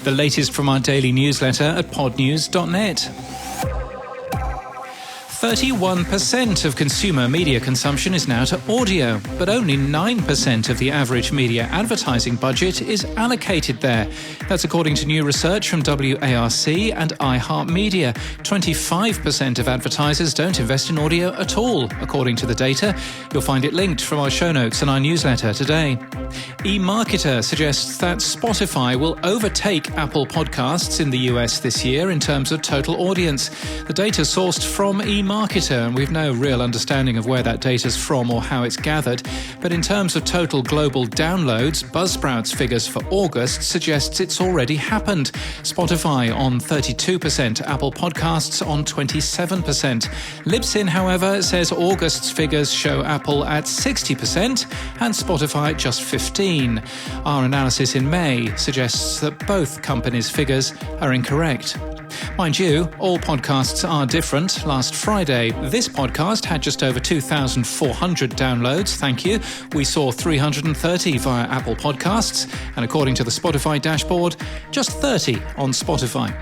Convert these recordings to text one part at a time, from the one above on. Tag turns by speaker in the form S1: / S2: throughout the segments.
S1: The latest from our daily newsletter at podnews.net. 31% of consumer media consumption is now to audio, but only 9% of the average media advertising budget is allocated there. That's according to new research from WARC and iHeartMedia. 25% of advertisers don't invest in audio at all, according to the data. You'll find it linked from our show notes and our newsletter today. eMarketer suggests that Spotify will overtake Apple Podcasts in the US this year in terms of total audience. The data sourced from eMarketer, and we've no real understanding of where that data's from or how it's gathered. But in terms of total global downloads, Buzzsprout's figures for August suggests it's already happened. Spotify on 32%, Apple Podcasts on 27%. Libsyn, however, says August's figures show Apple at 60% and Spotify at just 15%. Our analysis in May suggests that both companies' figures are incorrect. Mind you, all podcasts are different. Last Friday, this podcast had just over 2,400 downloads, thank you. We saw 330 via Apple Podcasts, and according to the Spotify dashboard, just 30 on Spotify.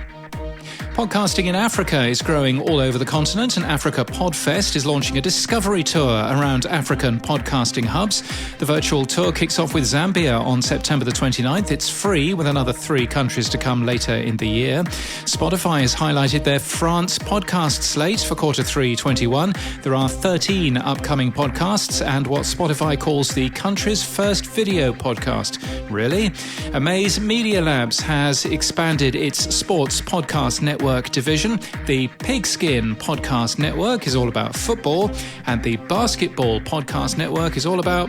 S1: Podcasting in Africa is growing all over the continent, and Africa Podfest is launching a discovery tour around African podcasting hubs. The virtual tour kicks off with Zambia on September the 29th. It's free, with another 3 countries to come later in the year. Spotify has highlighted their France podcast slate for Q3 21. There are 13 upcoming podcasts and what Spotify calls the country's first video podcast. Really? Amaze Media Labs has expanded its sports podcast network division. The Pigskin Podcast Network is all about football, and the Basketball Podcast Network is all about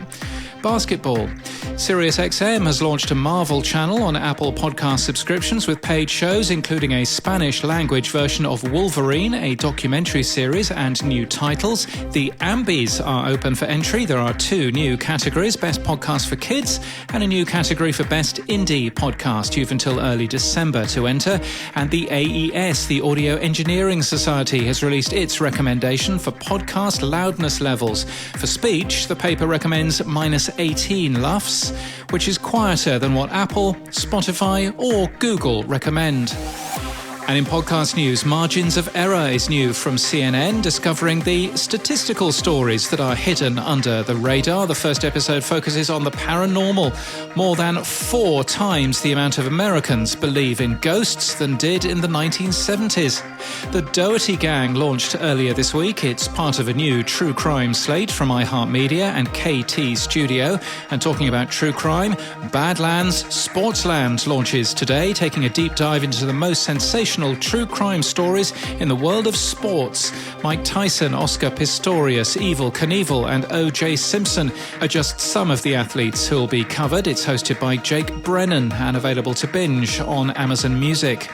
S1: basketball. SiriusXM has launched a Marvel channel on Apple Podcast subscriptions with paid shows, including a Spanish-language version of Wolverine, a documentary series, and new titles. The Ambies are open for entry. There are 2 new categories, Best Podcast for Kids and a new category for Best Indie Podcast. You've until early December to enter. And the AES, the Audio Engineering Society, has released its recommendation for podcast loudness levels. For speech, the paper recommends -18 LUFS, which is quieter than what Apple, Spotify or Google recommend. And in podcast news, Margins of Error is new from CNN, discovering the statistical stories that are hidden under the radar. The first episode focuses on the paranormal. More than 4 times the amount of Americans believe in ghosts than did in the 1970s. The Doherty Gang launched earlier this week. It's part of a new true crime slate from iHeartMedia and KT Studio. And talking about true crime, Badlands Sportsland launches today, taking a deep dive into the most sensational true crime stories in the world of sports. Mike Tyson, Oscar Pistorius, Evel Knievel and O.J. Simpson are just some of the athletes who'll be covered. It's hosted by Jake Brennan and available to binge on Amazon Music.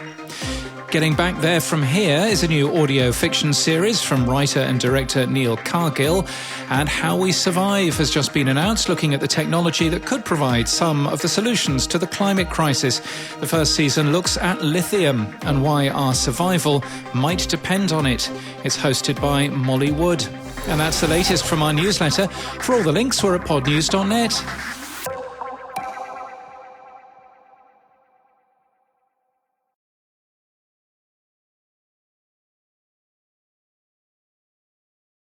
S1: Getting Back There From Here is a new audio fiction series from writer and director Neil Cargill, and How We Survive has just been announced, looking at the technology that could provide some of the solutions to the climate crisis. The first season looks at lithium and why our survival might depend on it. It's hosted by Molly Wood. And that's the latest from our newsletter. For all the links, we're at podnews.net.